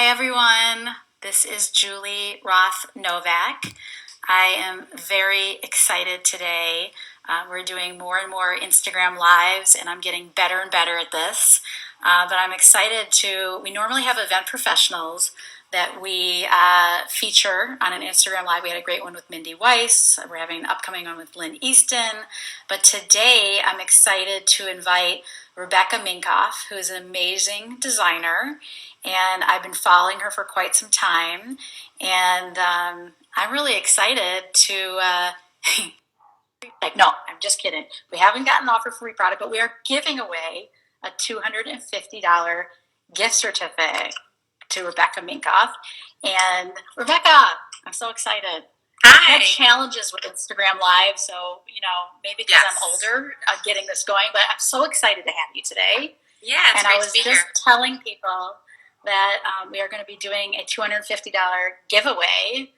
Hi, everyone. This is Julie Roth Novak. I am very excited today. We're doing more and more Instagram Lives, and I'm getting better and better at this. But I'm excited we normally have event professionals that we feature on an Instagram Live. We had a great one with Mindy Weiss. We're having an upcoming one with Lynn Easton. But today I'm excited to invite Rebecca Minkoff, who is an amazing designer, and I've been following her for quite some time. And I'm really excited to. No, I'm just kidding. We haven't gotten an offer for free product, but we are giving away a $250 gift certificate to Rebecca Minkoff. And Rebecca, I'm so excited. I've had Hi. challenges with Instagram Live, so maybe because Yes. I'm older, getting this going. But I'm so excited to have you today. Yeah, it's And I great was to be just here. telling people that we are going to be doing a $250 giveaway,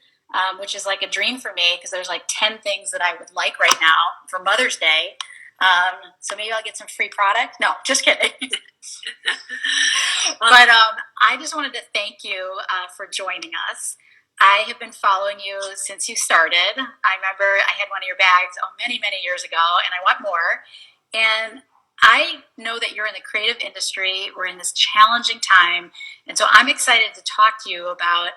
which is like a dream for me because there's like 10 things that I would like right now for Mother's Day. So maybe I'll get some free product. No, just kidding. But I just wanted to thank you for joining us. I have been following you since you started. I remember I had one of your bags many, many years ago, and I want more. And I know that you're in the creative industry. We're in this challenging time. And so I'm excited to talk to you about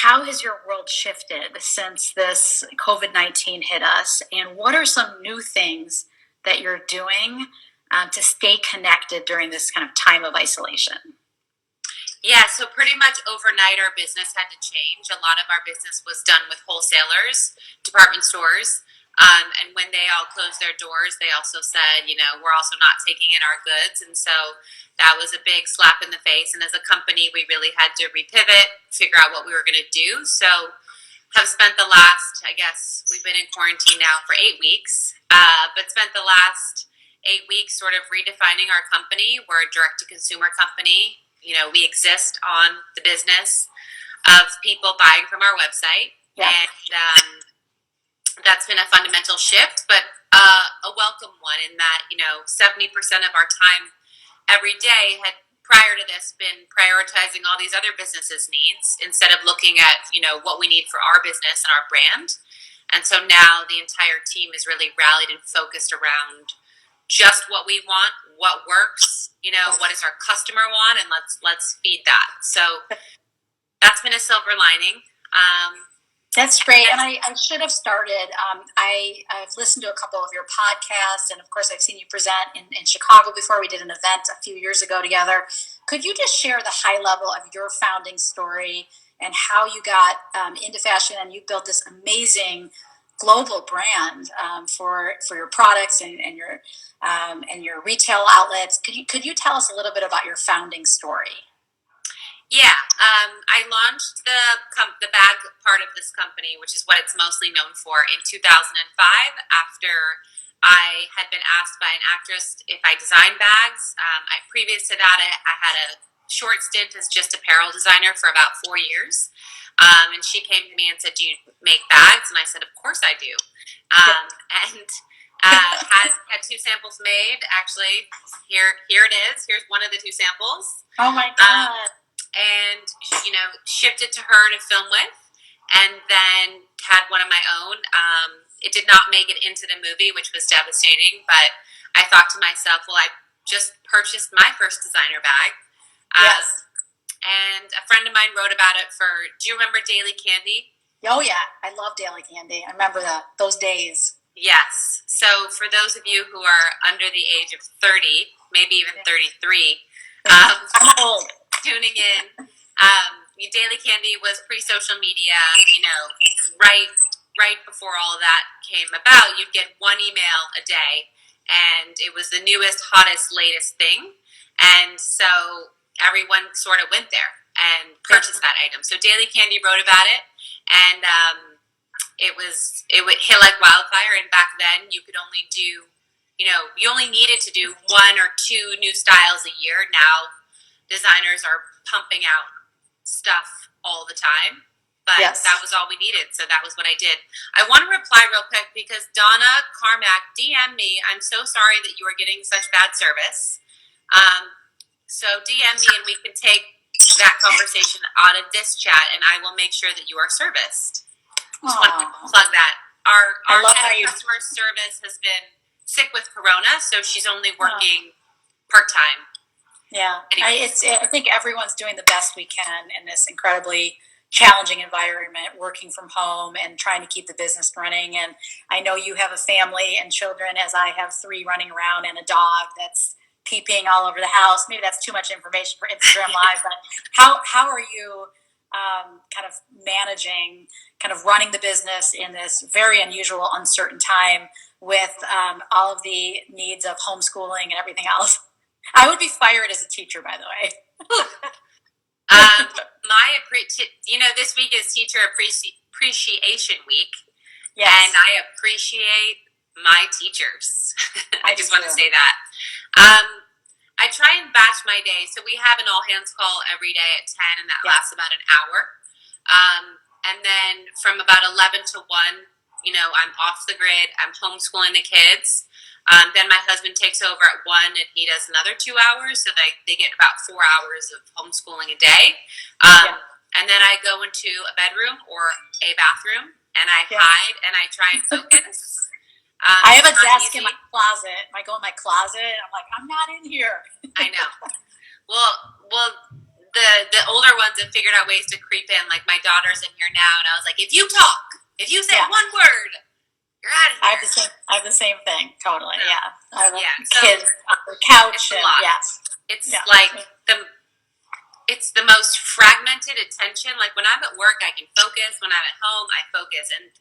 how has your world shifted since this COVID-19 hit us? And what are some new things that you're doing to stay connected during this kind of time of isolation? Yeah, so pretty much overnight our business had to change. A lot of our business was done with wholesalers, department stores. And when they all closed their doors, they also said, we're also not taking in our goods. And so that was a big slap in the face. And as a company, we really had to repivot, figure out what we were going to do. So have spent the last, I guess, we've been in quarantine now for 8 weeks, but spent the last 8 weeks sort of redefining our company. We're a direct-to-consumer company. We exist on the business of people buying from our website. Yeah. And that's been a fundamental shift, but a welcome one in that, 70% of our time every day had prior to this been prioritizing all these other businesses' needs instead of looking at, what we need for our business and our brand. And so now the entire team is really rallied and focused around just what we want, what works, what does our customer want, and let's feed that. So that's been a silver lining. That's great. And I should have started. I've listened to a couple of your podcasts, and of course, I've seen you present in Chicago before. We did an event a few years ago together. Could you just share the high level of your founding story and how you got into fashion and you built this amazing global brand for your products and your retail outlets? Could you tell us a little bit about your founding story? Yeah, I launched the bag part of this company, which is what it's mostly known for, in 2005 after I had been asked by an actress if I designed bags. Previous to that, I had a short stint as just apparel designer for about 4 years. And she came to me and said, "Do you make bags?" And I said, "Of course I do." And had 2 samples made. Actually, here it is. Here's one of the 2 samples. Oh my God. And shipped it to her to film with, and then had one of my own. It did not make it into the movie, which was devastating, but I thought to myself, well, I just purchased my first designer bag. Yes. And a friend of mine wrote about it do you remember Daily Candy? Oh yeah, I love Daily Candy. I remember those days. Yes. So for those of you who are under the age of 30, maybe even 33, I'm old. tuning in, Daily Candy was pre-social media. Right before all of that came about, you'd get one email a day, and it was the newest, hottest, latest thing. And so everyone sort of went there and purchased that item. So Daily Candy wrote about it, and it would hit like wildfire. And back then, you could only do, you only needed to do 1 or 2 new styles a year. Now designers are pumping out stuff all the time, but Yes. That was all we needed, so that was what I did. I want to reply real quick because Donna Carmack DM me. I'm so sorry that you are getting such bad service. So DM me and we can take that conversation out of this chat, and I will make sure that you are serviced. Just want to plug that. Our head of customer service has been sick with Corona, so she's only working part-time. Yeah, I think everyone's doing the best we can in this incredibly challenging environment, working from home and trying to keep the business running. And I know you have a family and children, as I have 3 running around and a dog that's peeping all over the house. Maybe that's too much information for Instagram Live, but how are you kind of managing, kind of running the business in this very unusual, uncertain time with all of the needs of homeschooling and everything else? I would be fired as a teacher, by the way. This week is Teacher Appreciation Week. Yes. And I appreciate my teachers. I just want to say that. I try and batch my day. So we have an all-hands call every day at 10, and that lasts about an hour. And then from about 11 to 1, I'm off the grid. I'm homeschooling the kids. Then my husband takes over at 1, and he does another 2 hours. So they get about 4 hours of homeschooling a day. And then I go into a bedroom or a bathroom, and I hide, and I try and focus. I have a desk in my closet. I go in my closet, and I'm like, I'm not in here. I know. Well, the older ones have figured out ways to creep in. Like my daughter's in here now, and I was like, if you say one word, you're out of here. I have the same thing. Totally. Yeah. I have so kids on the couch. It's like it's the most fragmented attention. Like when I'm at work, I can focus. When I'm at home, I focus. And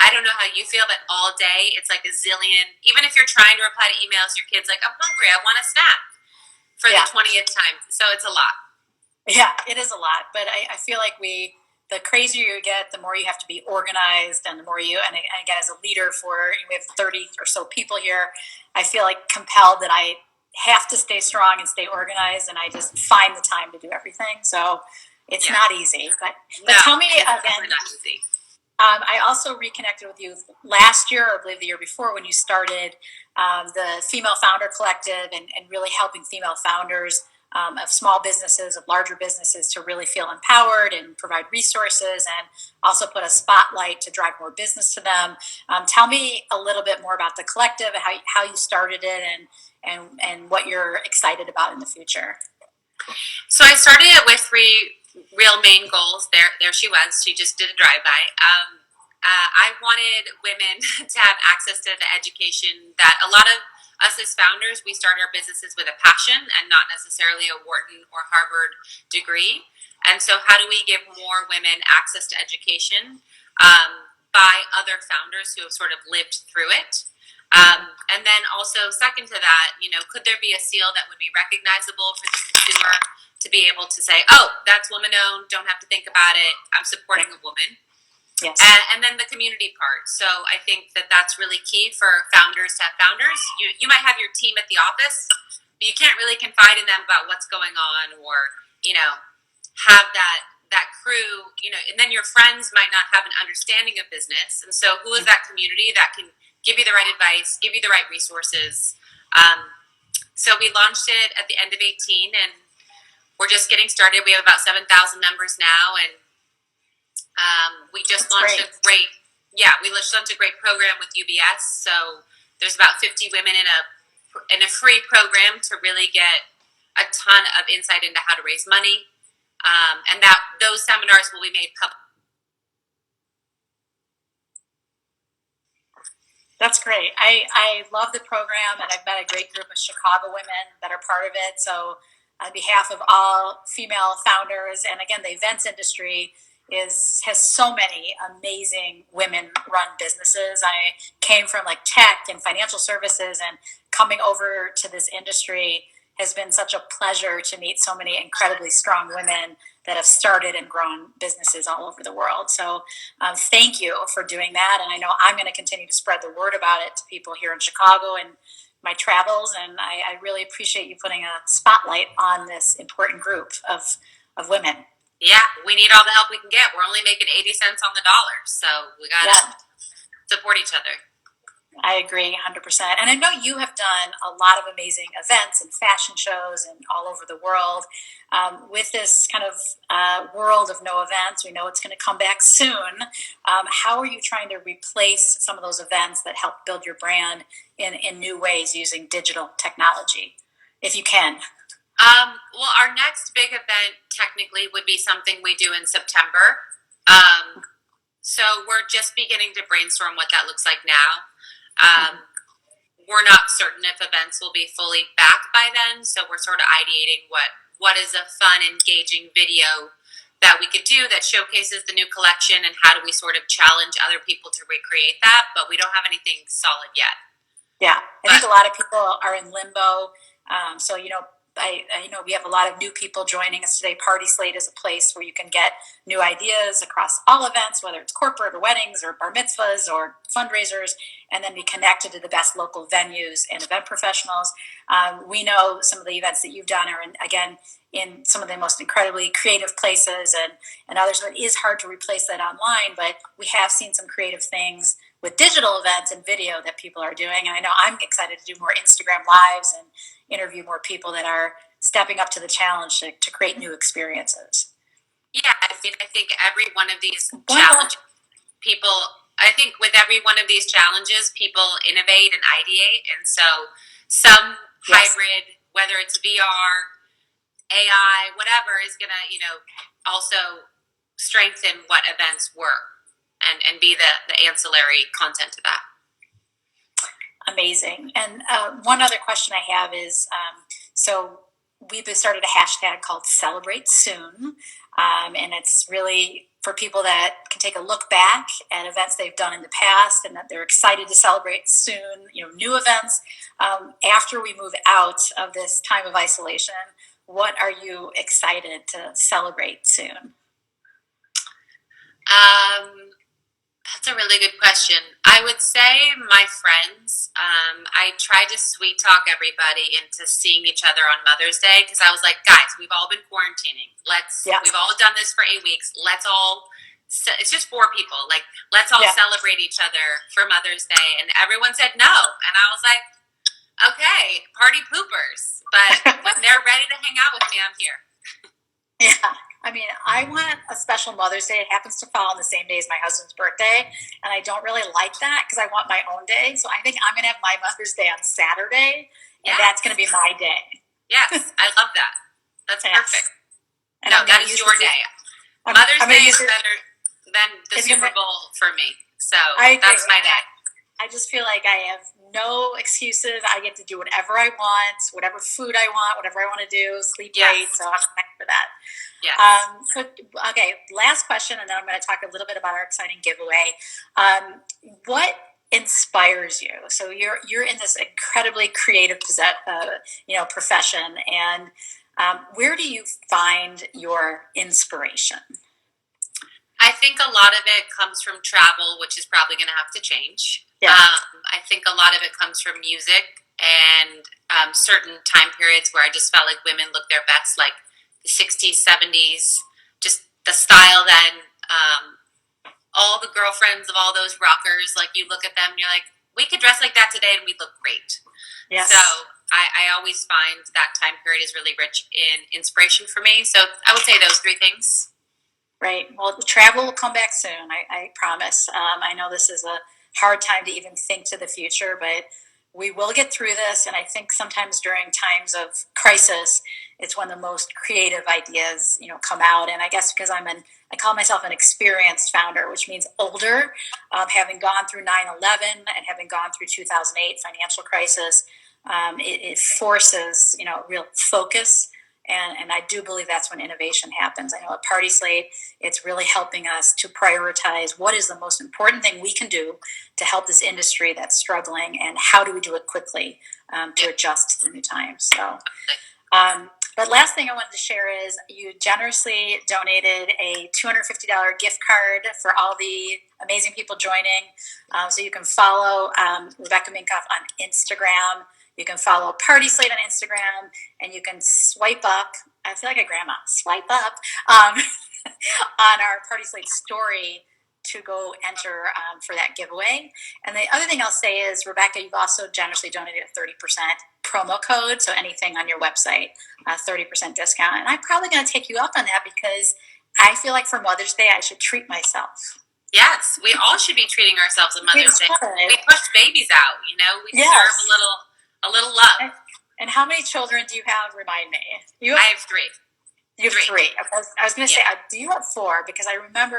I don't know how you feel, but all day it's like a zillion. Even if you're trying to reply to emails, your kid's like, I'm hungry. I want a snack for the 20th time. So it's a lot. Yeah, it is a lot. But I feel like the crazier you get, the more you have to be organized, and the more and again, as a leader we have 30 or so people here, I feel like compelled that I have to stay strong and stay organized, and I just find the time to do everything. So it's not easy. But tell me again. Not easy. I also reconnected with you last year, or I believe the year before, when you started the Female Founder Collective and really helping female founders of small businesses, of larger businesses, to really feel empowered and provide resources, and also put a spotlight to drive more business to them. Tell me a little bit more about the collective, and how you started it, and what you're excited about in the future. So I started it with 3 real main goals. There she was. She just did a drive-by. I wanted women to have access to the education that a lot of us as founders, we start our businesses with a passion and not necessarily a Wharton or Harvard degree. And so how do we give more women access to education by other founders who have sort of lived through it? And then also second to that, could there be a seal that would be recognizable for the consumer to be able to say, oh, that's woman-owned, don't have to think about it, I'm supporting a woman. Yes. And then the community part. So I think that that's really key for founders to have founders. You might have your team at the office, but you can't really confide in them about what's going on, or, have that crew, and then your friends might not have an understanding of business. And so who is that community that can give you the right advice, give you the right resources? So we launched it at the end of 2018, and we're just getting started. We have about 7,000 members now, and we just launched a great program with UBS. So there's about 50 women in a free program to really get a ton of insight into how to raise money, and those seminars will be made public. That's great. I love the program, and I've met a great group of Chicago women that are part of it. So on behalf of all female founders, and again, the events industry has so many amazing women-run businesses. I came from like tech and financial services, and coming over to this industry has been such a pleasure to meet so many incredibly strong women that have started and grown businesses all over the world. So thank you for doing that. And I know I'm going to continue to spread the word about it to people here in Chicago and my travels. And I really appreciate you putting a spotlight on this important group of women. Yeah, we need all the help we can get. We're only making 80 cents on the dollar. So we got to support each other. I agree 100%. And I know you have done a lot of amazing events and fashion shows and all over the world. With this kind of world of no events, we know it's going to come back soon. How are you trying to replace some of those events that help build your brand in new ways using digital technology, if you can? Well, our next big event technically would be something we do in September. Um, so we're just beginning to brainstorm what that looks like now. Um, we're not certain if events will be fully back by then, so we're sort of ideating what is a fun, engaging video that we could do that showcases the new collection, and how do we sort of challenge other people to recreate that. But we don't have anything solid yet. Yeah, I But think a lot of people are in limbo. So, I know we have a lot of new people joining us today. PartySlate is a place where you can get new ideas across all events, whether it's corporate or weddings or bar mitzvahs or fundraisers, and then be connected to the best local venues and event professionals. We know some of the events that you've done are, again, in some of the most incredibly creative places and others. So it is hard to replace that online, but we have seen some creative things with digital events and video that people are doing. And I know I'm excited to do more Instagram lives and interview more people that are stepping up to the challenge to create new experiences. yeah, I think every one of these One, challenges, people, I think with every one of these challenges, people innovate and ideate. And so some yes, hybrid, whether it's VR, AI, whatever, is going to, also strengthen what events were, and be the ancillary content to that. amazing. And one other question I have is so we've started a hashtag called Celebrate Soon. And it's really for people that can take a look back at events they've done in the past and that they're excited to celebrate soon, new events. After we move out of this time of isolation, what are you excited to celebrate soon? Um, That's a really good question. I would say my friends. I tried to sweet talk everybody into seeing each other on Mother's Day, because I was like, guys, we've all been quarantining. Yeah, We've all done this for 8 weeks. Let's all. It's just 4 people. Like, let's all yeah, celebrate each other for Mother's Day. And everyone said no, and I was like, okay, party poopers. But when they're ready to hang out with me, I'm here. yeah. I mean, I want a special Mother's Day. It happens to fall on the same day as my husband's birthday, and I don't really like that because I want my own day. So I think I'm going to have my Mother's Day on Saturday, and that's going Yes, to be my day. yes, I love that. That's Yes, perfect. and No, I'm going that to is use your this. day. Mother's I'm going to Day use is it. better than the It's Super gonna, Bowl for me. So I agree. that's my day. I just feel like I have no excuses. I get to do whatever I want, whatever food I want, whatever I want to do, sleep late. Yes. So I'm excited for that. Yes. Okay, last question, and then I'm going to talk a little bit about our exciting giveaway. What inspires you? So you're in this incredibly creative profession, and where do you find your inspiration? I think a lot of it comes from travel, which is probably going to have to change. Yeah, I think a lot of it comes from music, and certain time periods where I just felt like women looked their best, like the 60s, 70s, just the style then. All the girlfriends of all those rockers, like, you look at them and you're like, we could dress like that today and we'd look great. So yes. I always find that time period is really rich in inspiration for me. So I would say those three things. Right. Well, the travel will come back soon. I promise. I know this is a hard time to even think to the future, but we will get through this. And I think sometimes during times of crisis, it's when the most creative ideas, come out. And I guess because I call myself an experienced founder, which means older, having gone through 9/11 and having gone through 2008 financial crisis, it forces, real focus, and I do believe that's when innovation happens. I know at PartySlate, it's really helping us to prioritize what is the most important thing we can do to help this industry that's struggling, and how do we do it quickly to adjust to the new times. So, but last thing I wanted to share is you generously donated a $250 gift card for all the amazing people joining. So you can follow Rebecca Minkoff on Instagram. You can follow PartySlate on Instagram, and you can swipe up. I feel like a grandma. Swipe up on our PartySlate story to go enter for that giveaway. And the other thing I'll say is, Rebecca, you've also generously donated a 30% promo code. So anything on your website, 30% discount. And I'm probably going to take you up on that because I feel like for Mother's Day, I should treat myself. Yes, we all should be treating ourselves on Mother's Day. We push babies out, you know. We deserve a little love. And how many children do you have? Remind me. I have 3. You have 3. I was going to say, do you have 4? Because I remember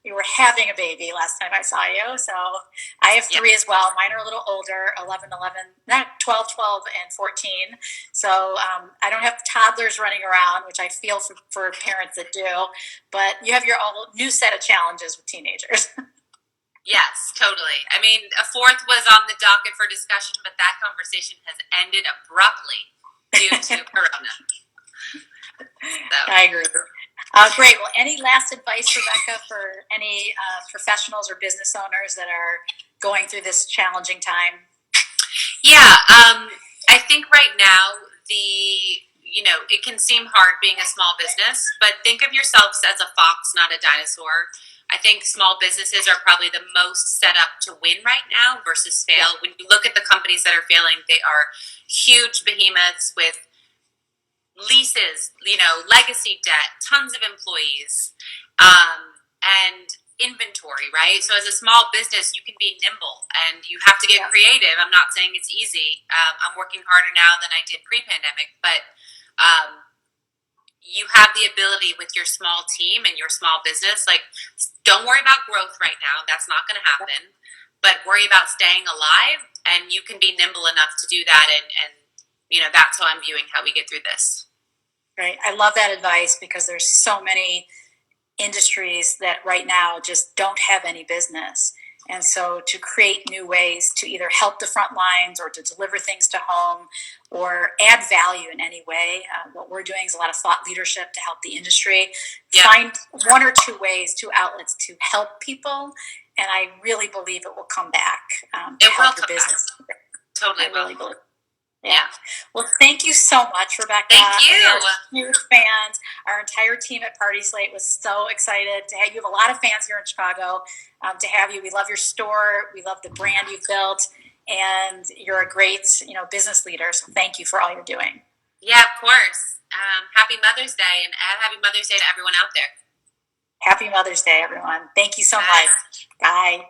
you were having a baby last time I saw you. So I have 3 as well. Mine are a little older, 11, 12, and 14. So I don't have toddlers running around, which I feel for parents that do. But you have your own new set of challenges with teenagers. Yes, totally. I mean, a 4th was on the docket for discussion, but that conversation has ended abruptly due to Corona. So. I agree. Great. Well, any last advice, Rebecca, for any professionals or business owners that are going through this challenging time? Yeah, I think right now it can seem hard being a small business, but think of yourselves as a fox, not a dinosaur. I think small businesses are probably the most set up to win right now versus fail. When you look at the companies that are failing, they are huge behemoths with leases, legacy debt, tons of employees, and inventory, right? So as a small business, you can be nimble and you have to get creative. I'm not saying it's easy. I'm working harder now than I did pre-pandemic, but you have the ability with your small team and your small business. Like, don't worry about growth right now. That's not going to happen. But worry about staying alive, and you can be nimble enough to do that. And that's how I'm viewing how we get through this. Right. I love that advice because there's so many industries that right now just don't have any business. And so to create new ways to either help the front lines or to deliver things to home or add value in any way, what we're doing is a lot of thought leadership to help the industry find 1 or 2 ways, 2 outlets to help people. And I really believe it will come back to help your business. Back. Totally will. Really believe. Yeah. Well, thank you so much, Rebecca. Thank you. We are huge fans. Our entire team at PartySlate was so excited to have you. Have a lot of fans here in Chicago. To have you, we love your store. We love the brand you've built, and you're a great, business leader. So thank you for all you're doing. Yeah, of course. Happy Mother's Day, and happy Mother's Day to everyone out there. Happy Mother's Day, everyone. Thank you so much. Bye.